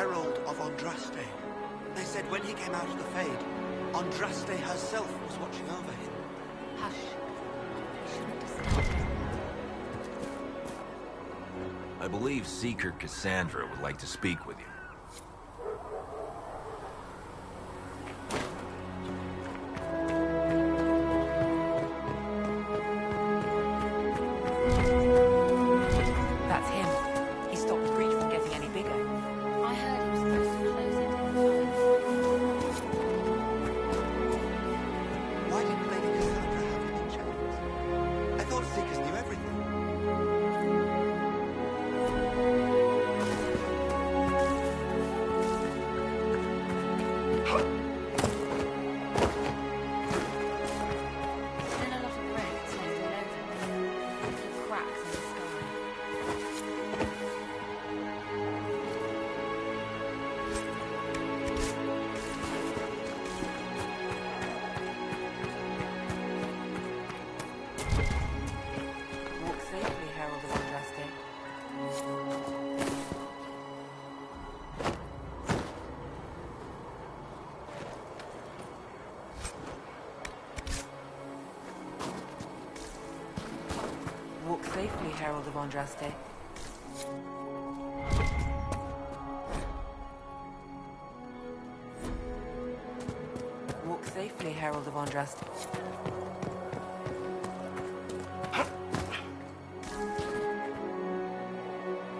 herald of Andraste. They said when he came out of the Fade, Andraste herself was watching over him. Hush. We shouldn't disturb him. I believe Seeker Cassandra would like to speak with you. That's him. He stopped the breach from getting any bigger. I heard he was supposed to close it in 5. Why didn't Lady Cassandra have him in chains? I thought Seekers knew everything. Still a lot of wrecks left all over. Little cracks in the sky. Walk safely, Herald of Andraste. Walk safely, Herald of Andraste. Walk safely, Herald of Andraste.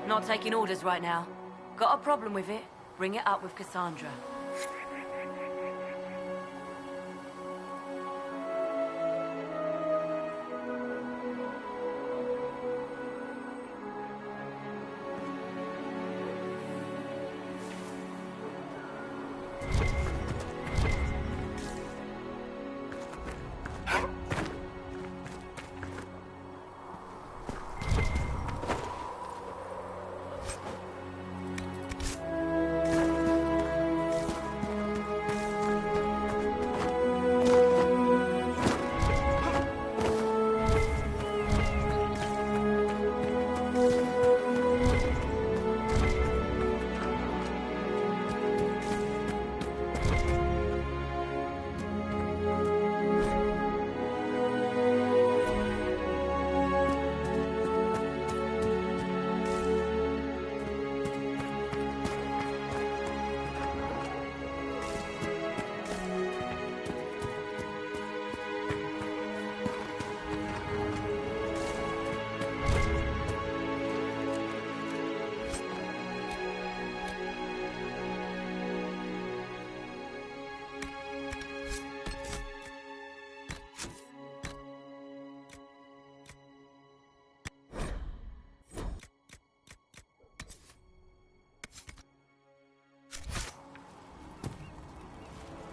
Not taking orders right now. Got a problem with it? Bring it up with Cassandra.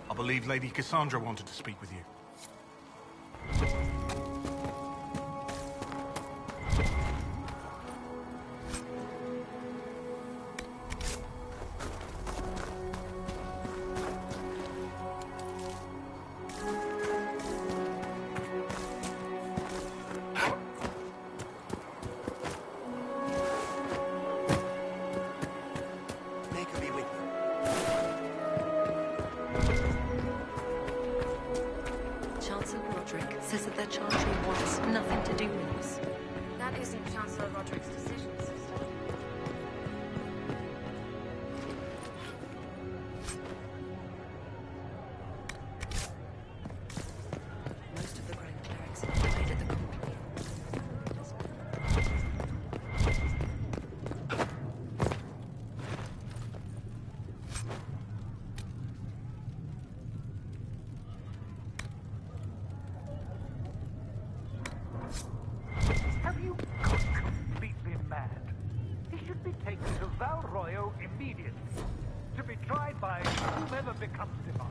I believe Lady Cassandra wanted to speak with you. Make her be with you. Chancellor Roderick says that their Chantry wants nothing to do with us. That isn't Chancellor Roderick's decision, sister. Most of the Grand Clerics have died at the conclave. Have you gone completely mad? He should be taken to Val Royo immediately, to be tried by whomever becomes divine.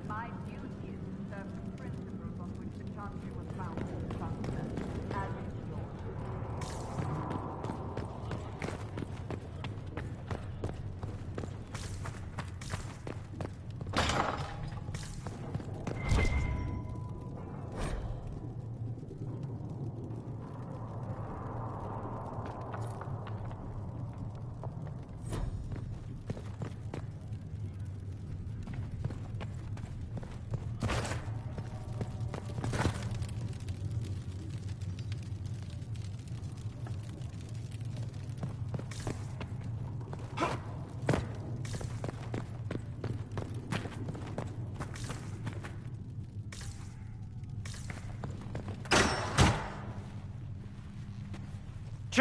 My duty is to serve the principles on which the Chantry was founded.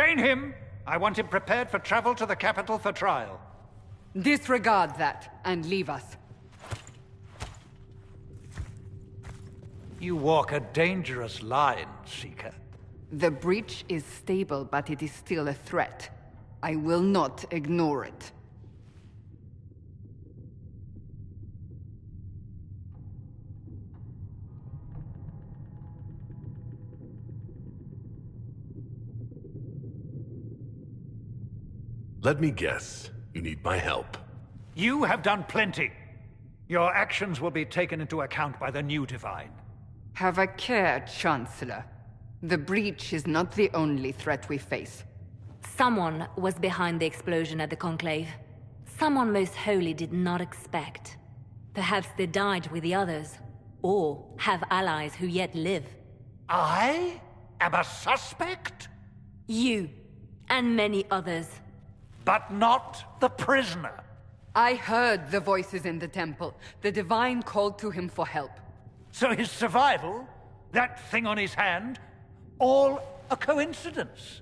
Detain him! I want him prepared for travel to the capital for trial. Disregard that, and leave us. You walk a dangerous line, Seeker. The breach is stable, but it is still a threat. I will not ignore it. Let me guess. You need my help. You have done plenty. Your actions will be taken into account by the new Divine. Have a care, Chancellor. The breach is not the only threat we face. Someone was behind the explosion at the Conclave. Someone most holy did not expect. Perhaps they died with the others, or have allies who yet live. I am a suspect? You, and many others. But not the prisoner. I heard the voices in the temple. The Divine called to him for help. So his survival, that thing on his hand, all a coincidence?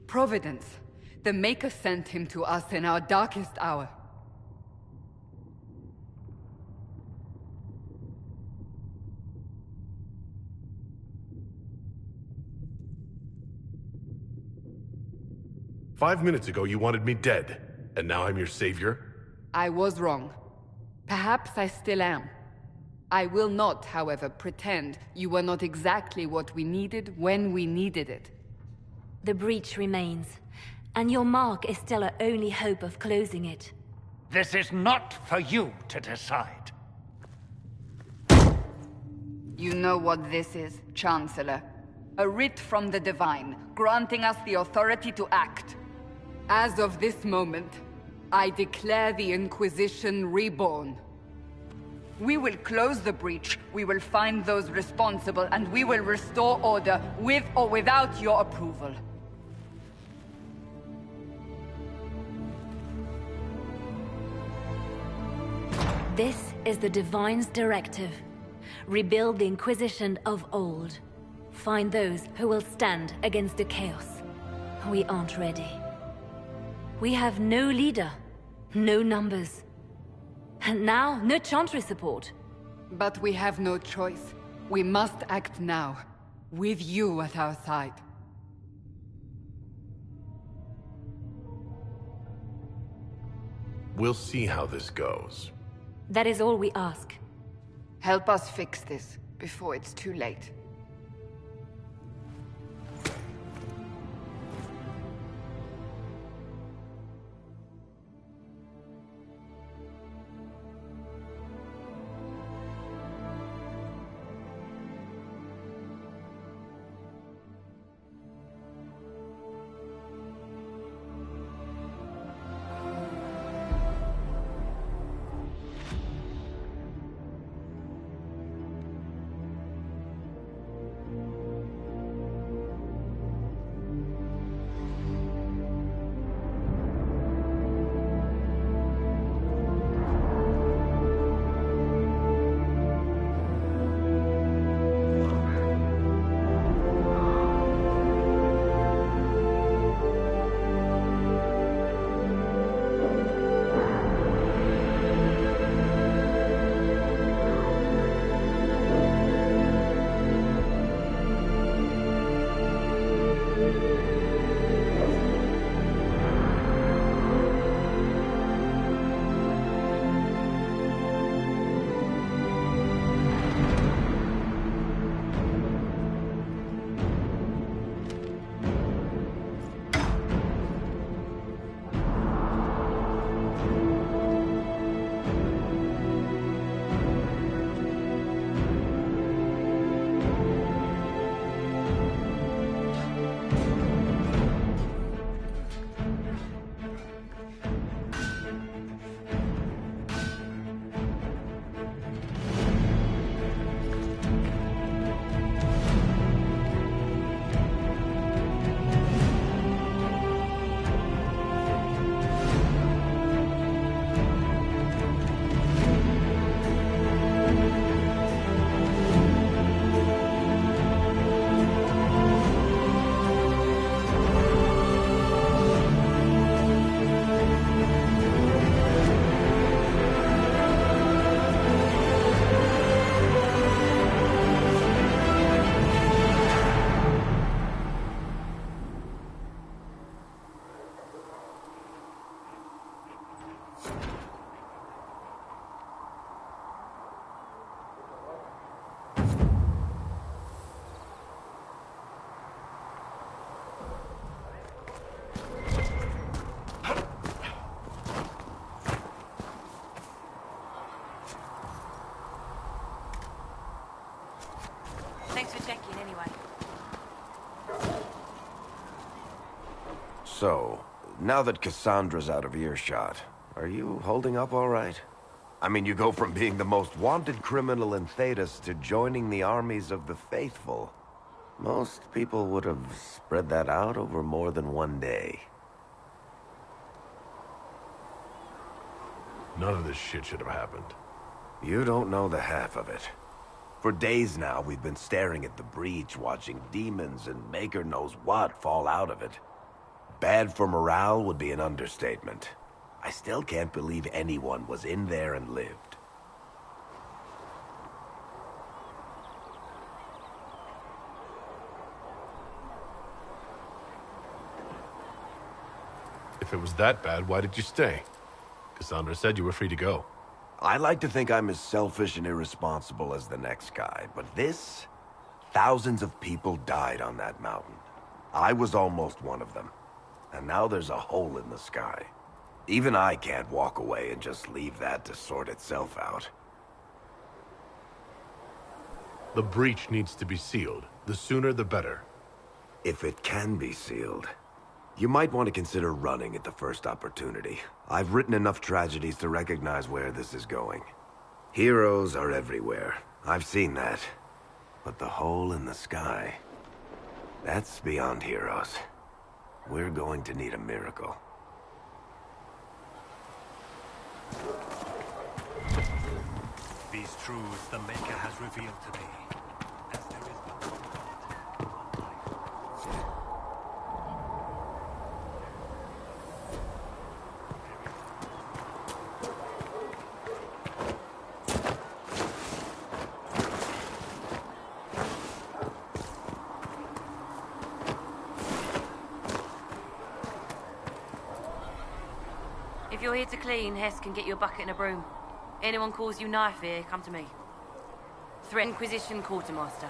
Providence. The Maker sent him to us in our darkest hour. "5 minutes ago you wanted me dead, and now I'm your savior?" I was wrong. Perhaps I still am. I will not, however, pretend you were not exactly what we needed when we needed it. The breach remains, and your mark is still our only hope of closing it. This is not for you to decide. You know what this is, Chancellor. A writ from the Divine, granting us the authority to act. As of this moment, I declare the Inquisition reborn. We will close the breach, we will find those responsible, and we will restore order, with or without your approval. This is the Divine's directive. Rebuild the Inquisition of old. Find those who will stand against the chaos. We aren't ready. We have no leader, no numbers. And now, no Chantry support. But we have no choice. We must act now, with you at our side. We'll see how this goes. That is all we ask. Help us fix this, before it's too late. So, now that Cassandra's out of earshot, are you holding up all right? I mean, you go from being the most wanted criminal in Thedas to joining the armies of the faithful. Most people would have spread that out over more than one day. None of this shit should have happened. You don't know the half of it. For days now, we've been staring at the breach, watching demons and maker knows what fall out of it. Bad for morale would be an understatement. I still can't believe anyone was in there and lived. If it was that bad, why did you stay? Cassandra said you were free to go. I like to think I'm as selfish and irresponsible as the next guy, but this... Thousands of people died on that mountain. I was almost one of them. And now there's a hole in the sky. Even I can't walk away and just leave that to sort itself out. The breach needs to be sealed. The sooner the better. If it can be sealed, you might want to consider running at the first opportunity. I've written enough tragedies to recognize where this is going. Heroes are everywhere. I've seen that. But the hole in the sky, that's beyond heroes. We're going to need a miracle. These truths the Maker has revealed to me. As there is but one If you're here to clean, Hess can get you a bucket and a broom. Anyone calls you knife here, come to me. Threat Inquisition Quartermaster.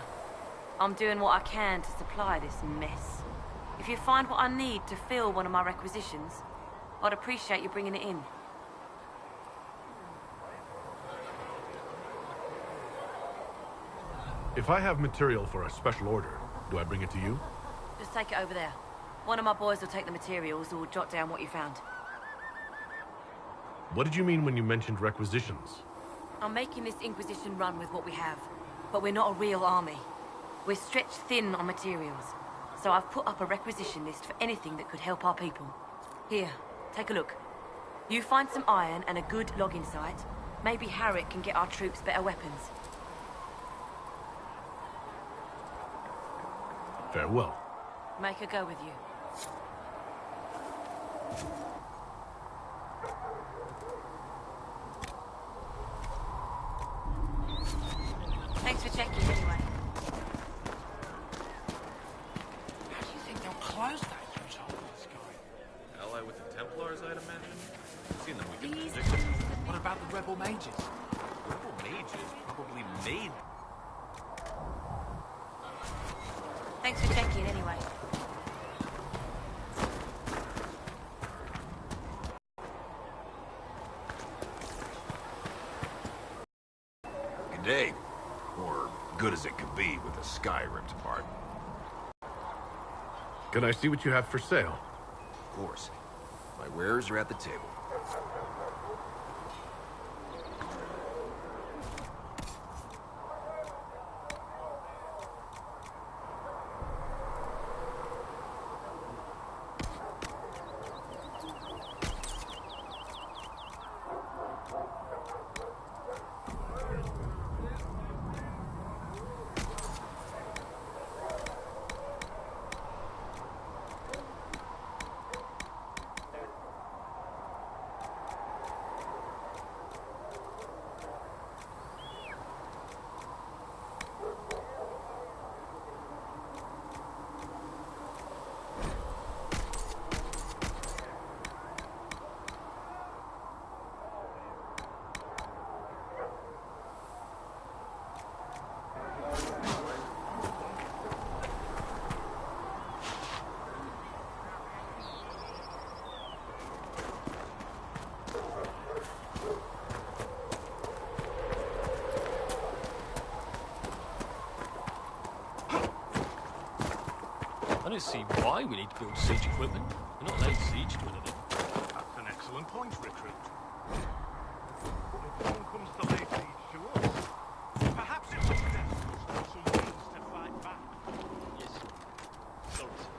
I'm doing what I can to supply this mess. If you find what I need to fill one of my requisitions, I'd appreciate you bringing it in. If I have material for a special order, do I bring it to you? Just take it over there. One of my boys will take the materials or jot down what you found. What did you mean when you mentioned requisitions? I'm making this Inquisition run with what we have, but we're not a real army. We're stretched thin on materials, so I've put up a requisition list for anything that could help our people. Here, take a look. You find some iron and a good logging site, maybe Harriet can get our troops better weapons. Farewell. Make her go with you. Thanks for checking, anyway. How do you think they'll close that huge hole in the sky? Ally with the Templars, I'd imagine. Seen them weaken These position. What about the rebel mages? Rebel mages probably made. Thanks for checking, anyway. Good day. Or good as it could be with the sky ripped apart. Can I see what you have for sale? Of course. My wares are at the table. I don't see why we need to build siege equipment. You're not laying siege to anything. That's an excellent point, recruit. But if one comes to lay siege to us, perhaps it would be best to store some means to fight back. Yes. Sorry, sir.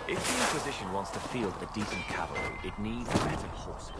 If the Inquisition wants to field a decent cavalry, it needs better horses.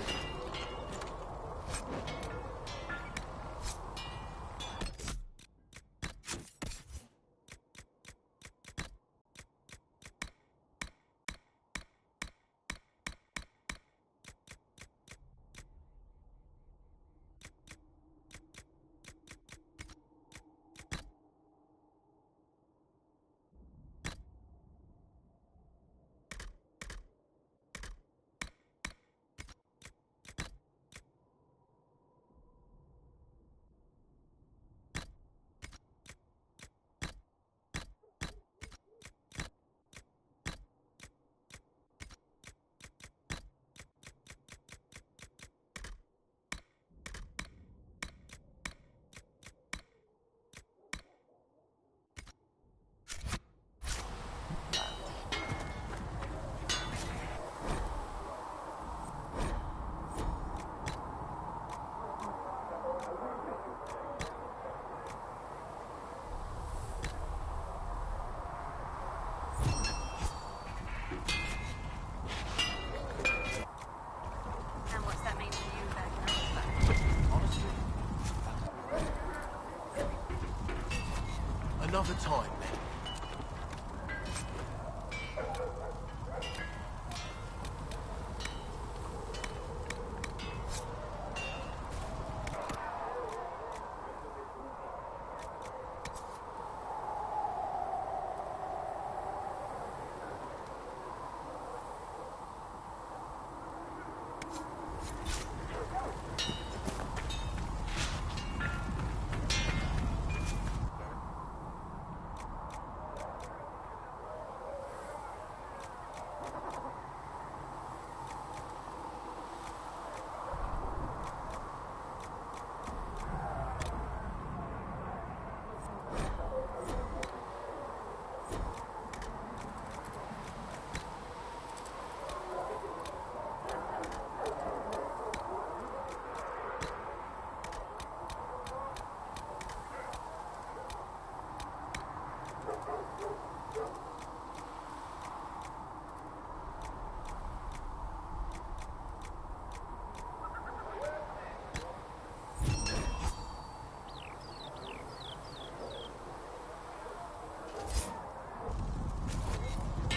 Another time, then.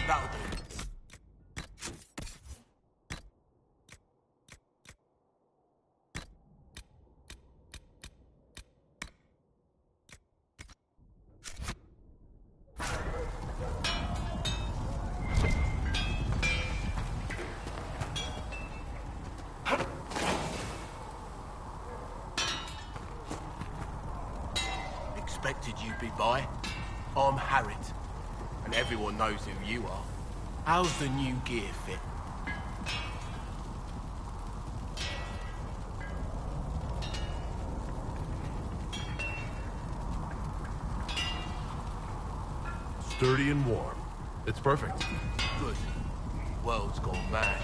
That'll do. Expected you'd be by. I'm Harriet, and everyone knows who you are. How's the new gear fit? Sturdy and warm. It's perfect. Good. World's gone mad.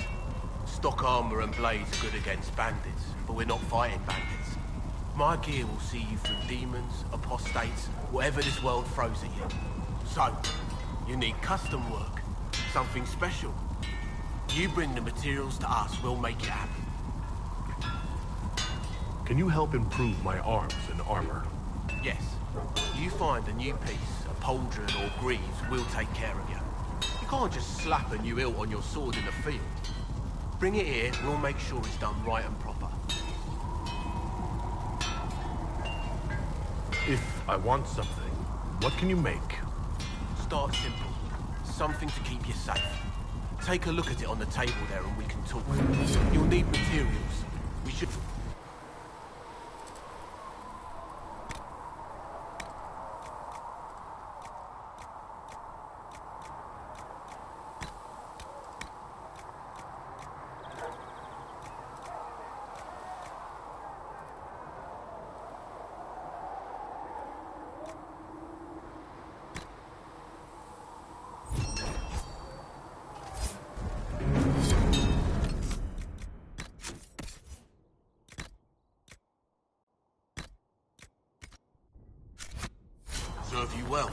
Stock armor and blades are good against bandits, but we're not fighting bandits. My gear will see you through demons, apostates, whatever this world throws at you. So, you need custom work, something special. You bring the materials to us, we'll make it happen. Can you help improve my arms and armor? Yes. You find a new piece, a pauldron or greaves, we'll take care of you. You can't just slap a new hilt on your sword in the field. Bring it here, we'll make sure it's done right and proper. If I want something, what can you make? Start simple. Something to keep you safe. Take a look at it on the table there and we can talk. You'll need materials. We should... Serve you well.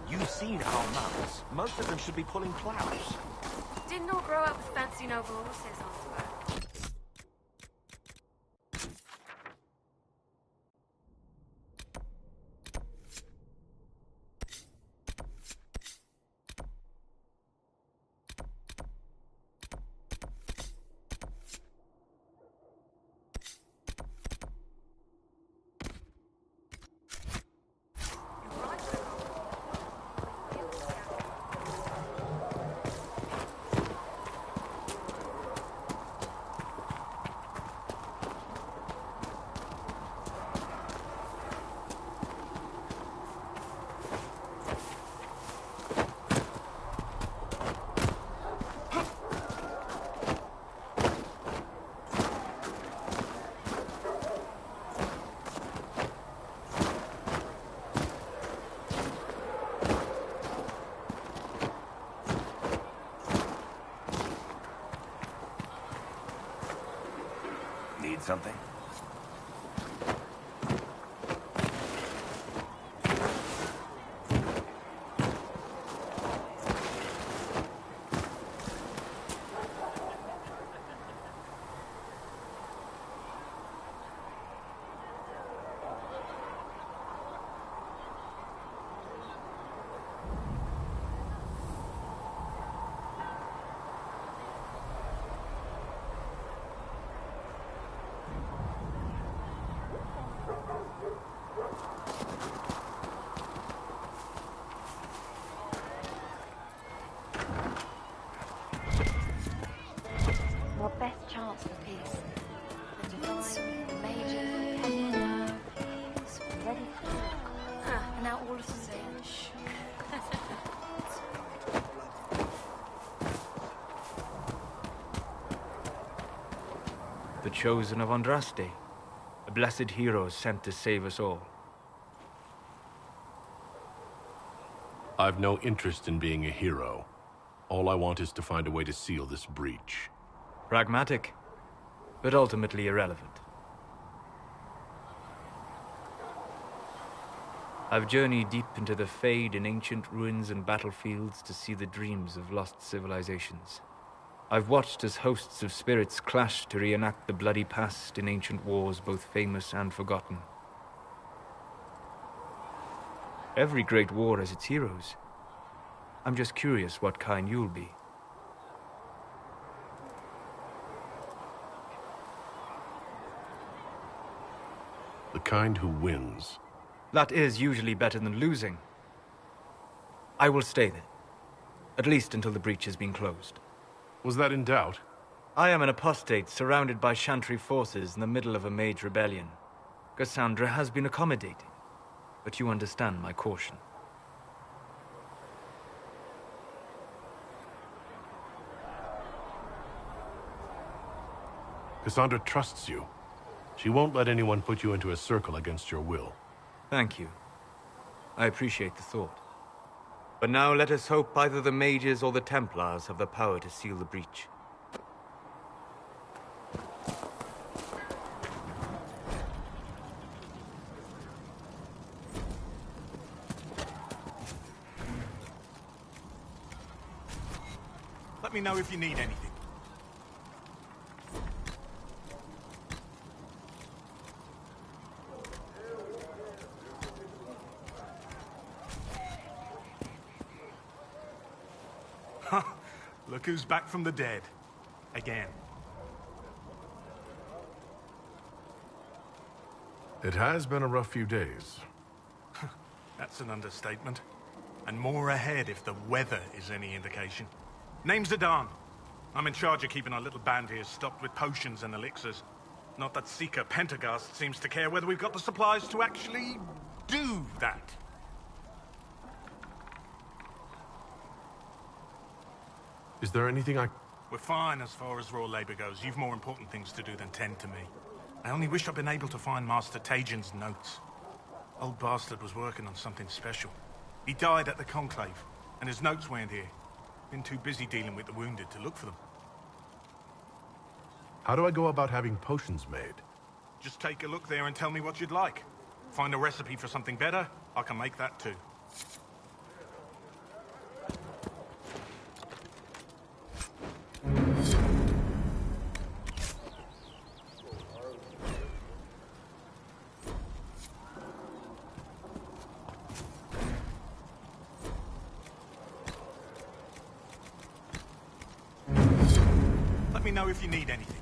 You've seen our mounts. Most of them should be pulling plows. Didn't all grow up with fancy noble horses, I swear. something? Your best chance for peace. The divine, the mages, the templars, ready to talk. And now all of them vanish. The chosen of Andraste, a blessed hero sent to save us all. I've no interest in being a hero. All I want is to find a way to seal this breach. Pragmatic, but ultimately irrelevant. I've journeyed deep into the Fade in ancient ruins and battlefields to see the dreams of lost civilizations. I've watched as hosts of spirits clash to reenact the bloody past in ancient wars both famous and forgotten. Every great war has its heroes. I'm just curious what kind you'll be. The kind who wins. That is usually better than losing. I will stay there. At least until the breach has been closed. Was that in doubt? I am an apostate surrounded by Chantry forces in the middle of a mage rebellion. Cassandra has been accommodating, but you understand my caution. Cassandra trusts you. She won't let anyone put you into a circle against your will. Thank you. I appreciate the thought. But now let us hope either the mages or the Templars have the power to seal the breach. Let me know if you need anything. Look who's back from the dead. Again. It has been a rough few days. That's an understatement. And more ahead if the weather is any indication. Name's Zidane. I'm in charge of keeping our little band here stocked with potions and elixirs. Not that Seeker Pentagast seems to care whether we've got the supplies to actually do that. Is there anything We're fine as far as raw labor goes. You've more important things to do than tend to me. I only wish I'd been able to find Master Tajin's notes. Old bastard was working on something special. He died at the Conclave, and his notes weren't here. Been too busy dealing with the wounded to look for them. How do I go about having potions made? Just take a look there and tell me what you'd like. Find a recipe for something better, I can make that too. Let me know if you need anything.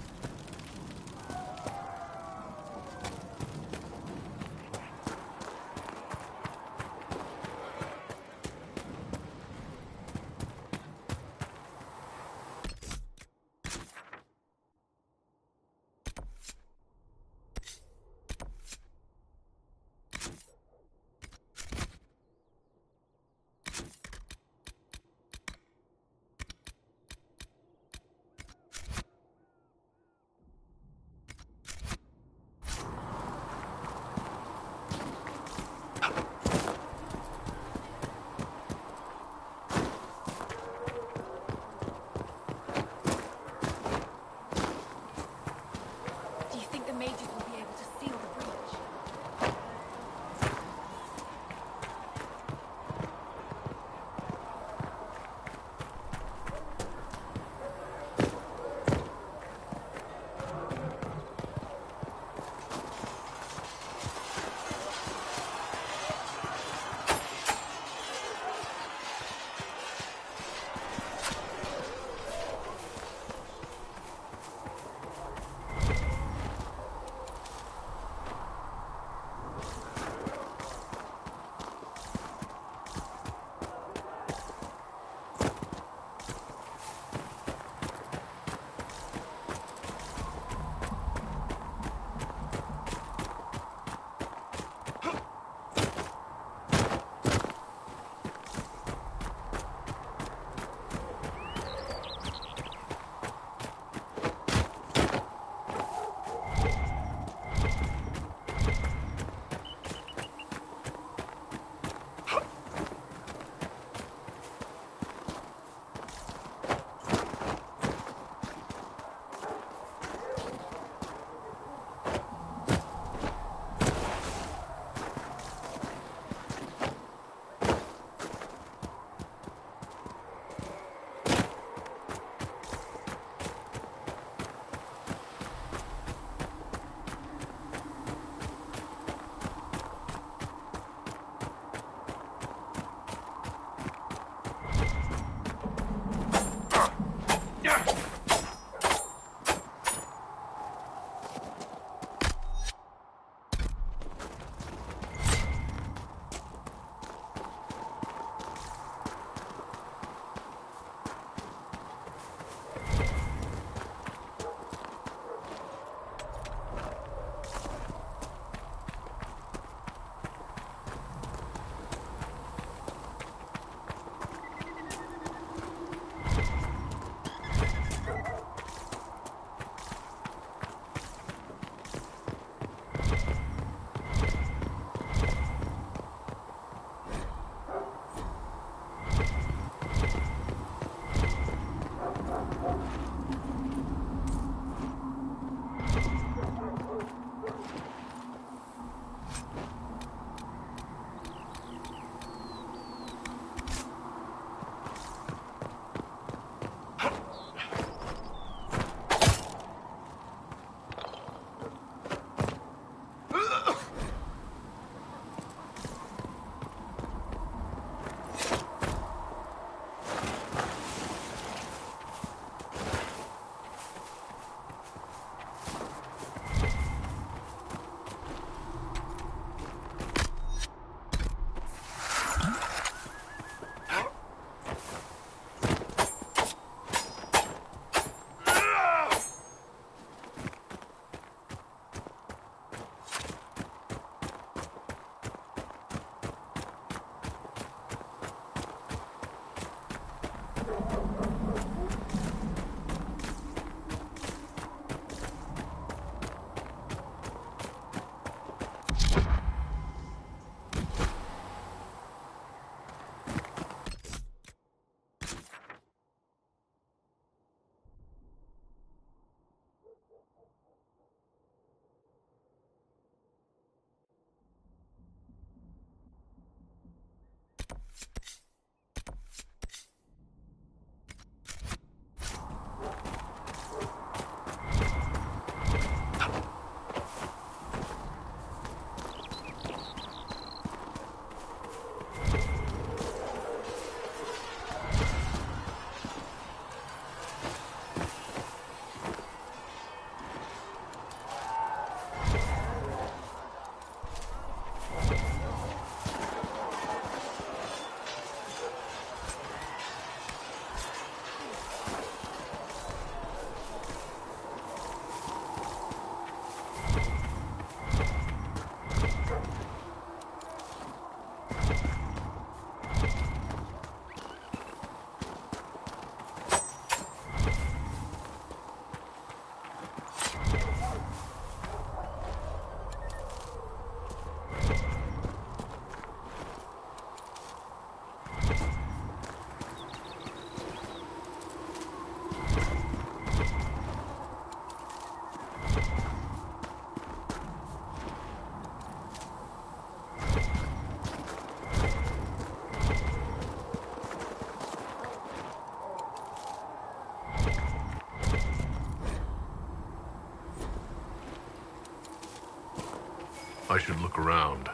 I should look around.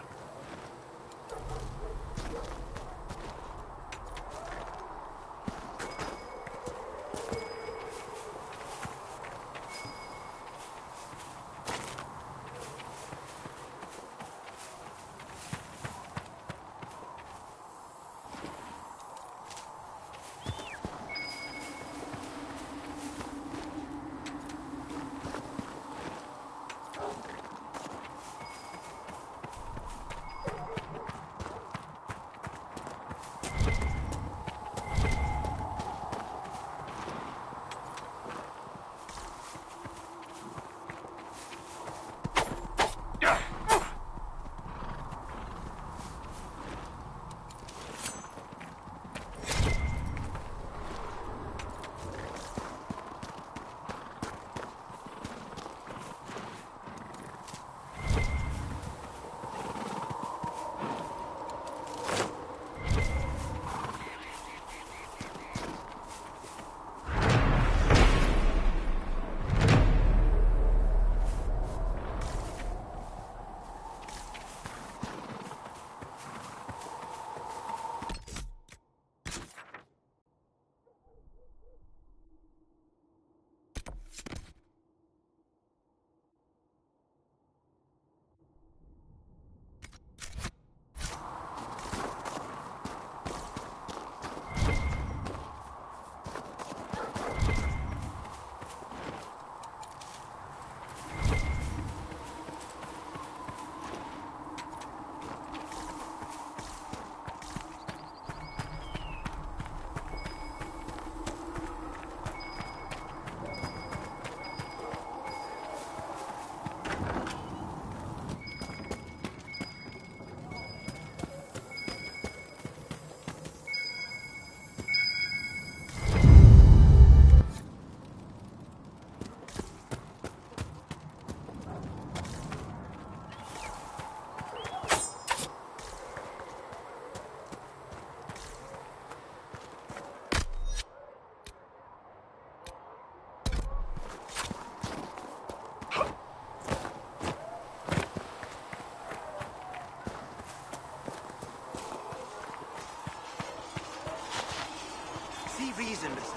Reason to say.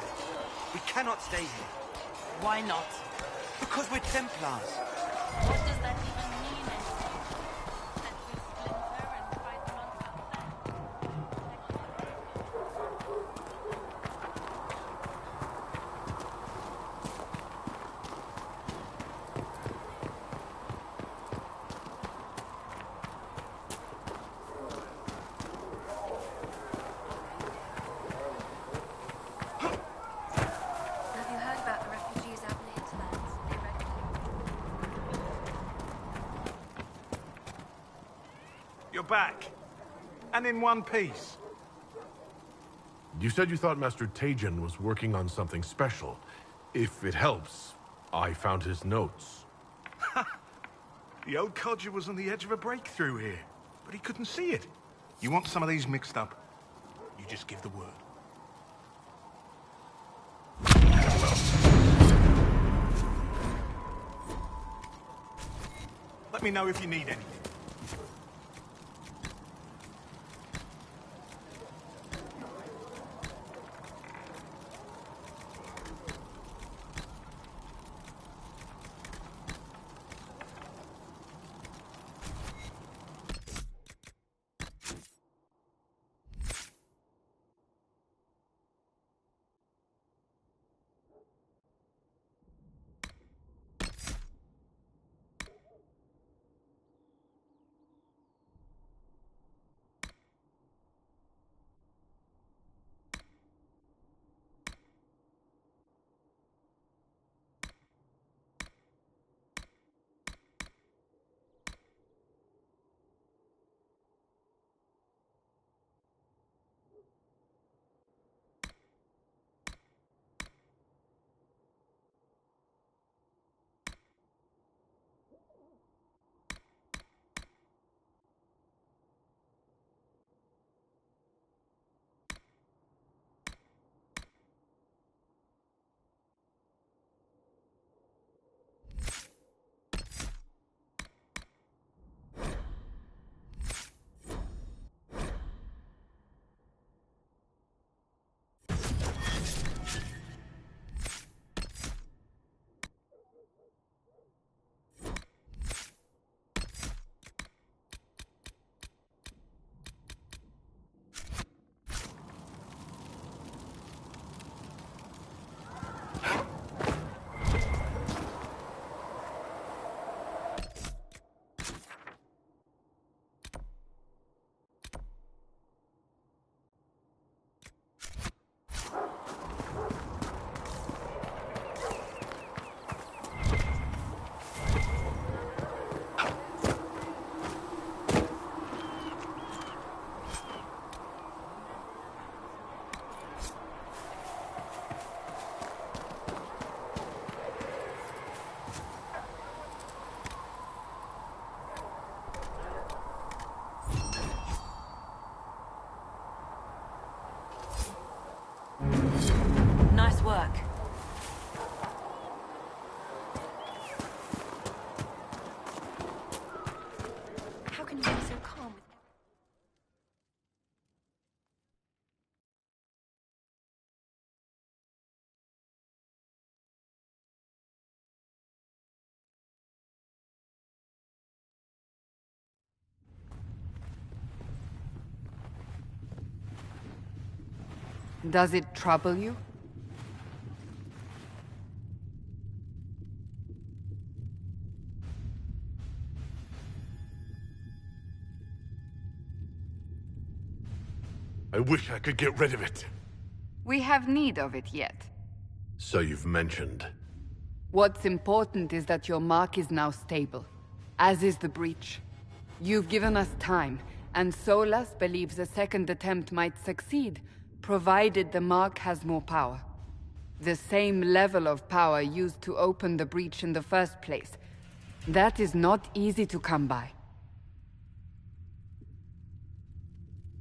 We cannot stay here. Why not? Because we're Templars. What does that even mean anymore? That we splinter and fight amongst back. And in one piece. You said you thought Master Tejan was working on something special. If it helps, I found his notes. The old codger was on the edge of a breakthrough here, but he couldn't see it. You want some of these mixed up? You just give the word. Let me know if you need anything. Nice work. How can you be so calm with... Does it trouble you? I wish I could get rid of it. We have need of it yet. So you've mentioned. What's important is that your mark is now stable, as is the breach. You've given us time, and Solas believes a second attempt might succeed, provided the mark has more power. The same level of power used to open the breach in the first place. That is not easy to come by.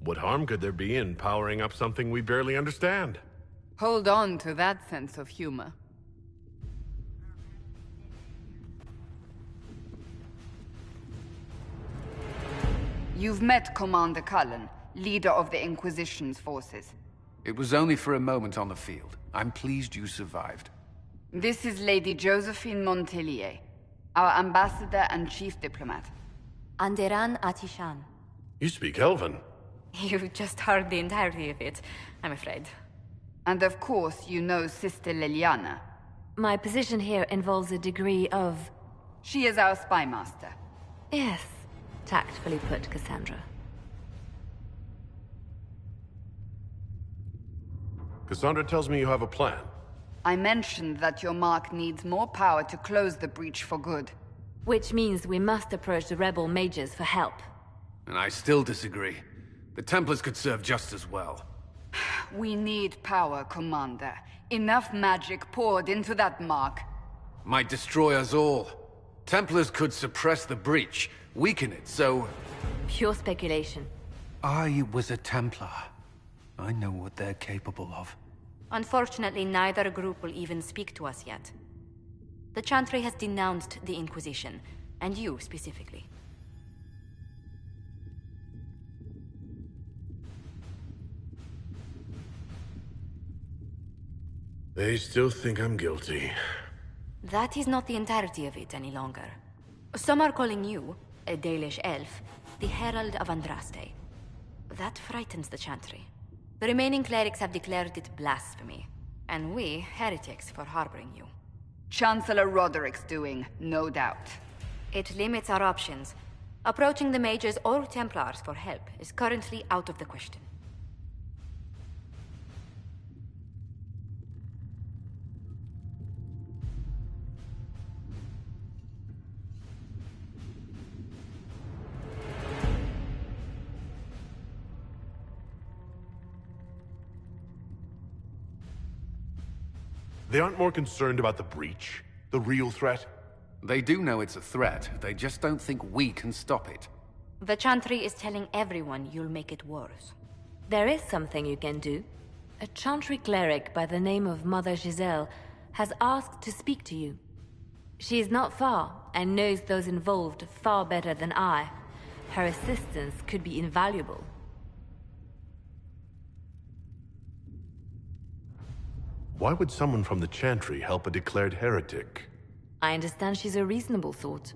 What harm could there be in powering up something we barely understand? Hold on to that sense of humor. You've met Commander Cullen, leader of the Inquisition's forces. It was only for a moment on the field. I'm pleased you survived. This is Lady Josephine Montelier, our ambassador and chief diplomat. Anderan Atishan. You speak Elven. You just heard the entirety of it, I'm afraid. And of course, you know Sister Liliana. My position here involves a degree of... She is our spy master. Yes, tactfully put, Cassandra. Cassandra tells me you have a plan. I mentioned that your mark needs more power to close the breach for good. Which means we must approach the rebel mages for help. And I still disagree. The Templars could serve just as well. We need power, Commander. Enough magic poured into that mark. Might destroy us all. Templars could suppress the breach, weaken it, so... Pure speculation. I was a Templar. I know what they're capable of. Unfortunately, neither group will even speak to us yet. The Chantry has denounced the Inquisition, and you specifically. They still think I'm guilty. That is not the entirety of it any longer. Some are calling you, a Dalish elf, the Herald of Andraste. That frightens the Chantry. The remaining clerics have declared it blasphemy, and we, heretics, for harboring you. Chancellor Roderick's doing, no doubt. It limits our options. Approaching the mages or Templars for help is currently out of the question. They aren't more concerned about the breach? The real threat? They do know it's a threat. They just don't think we can stop it. The Chantry is telling everyone you'll make it worse. There is something you can do. A Chantry cleric by the name of Mother Giselle has asked to speak to you. She is not far, and knows those involved far better than I. Her assistance could be invaluable. Why would someone from the Chantry help a declared heretic? I understand she's a reasonable sort.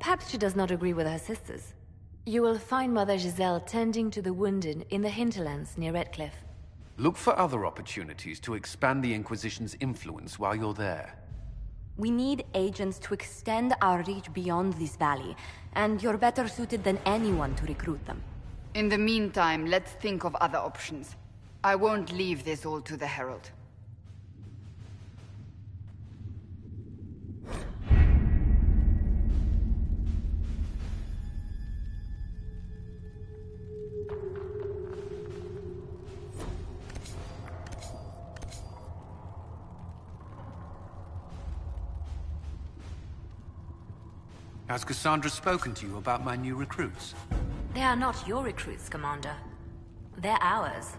Perhaps she does not agree with her sisters. You will find Mother Giselle tending to the wounded in the hinterlands near Redcliffe. Look for other opportunities to expand the Inquisition's influence while you're there. We need agents to extend our reach beyond this valley, and you're better suited than anyone to recruit them. In the meantime, let's think of other options. I won't leave this all to the Herald. Has Cassandra spoken to you about my new recruits? They are not your recruits, Commander. They're ours.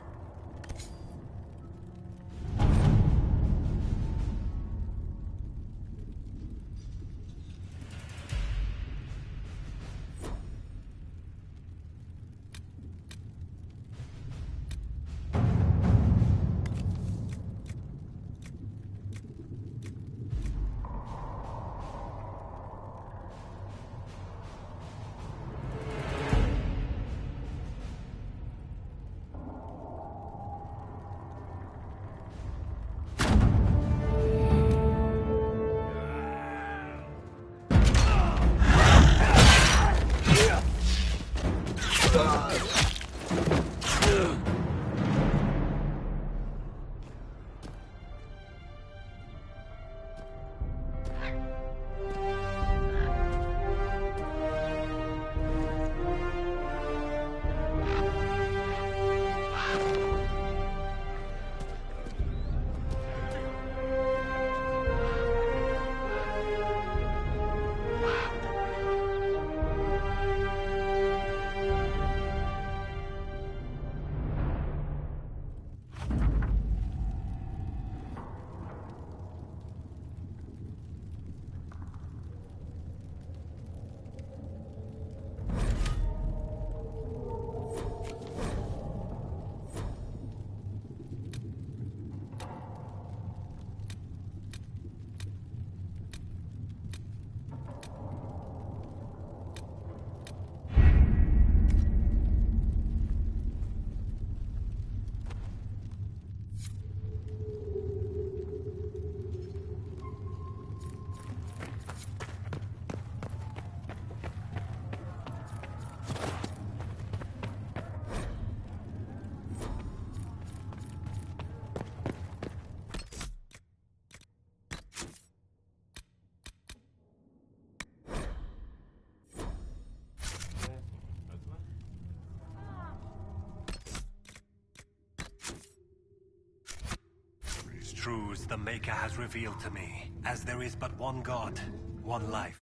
Truths the Maker has revealed to me, as there is but one God, one life.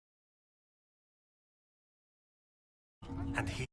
And he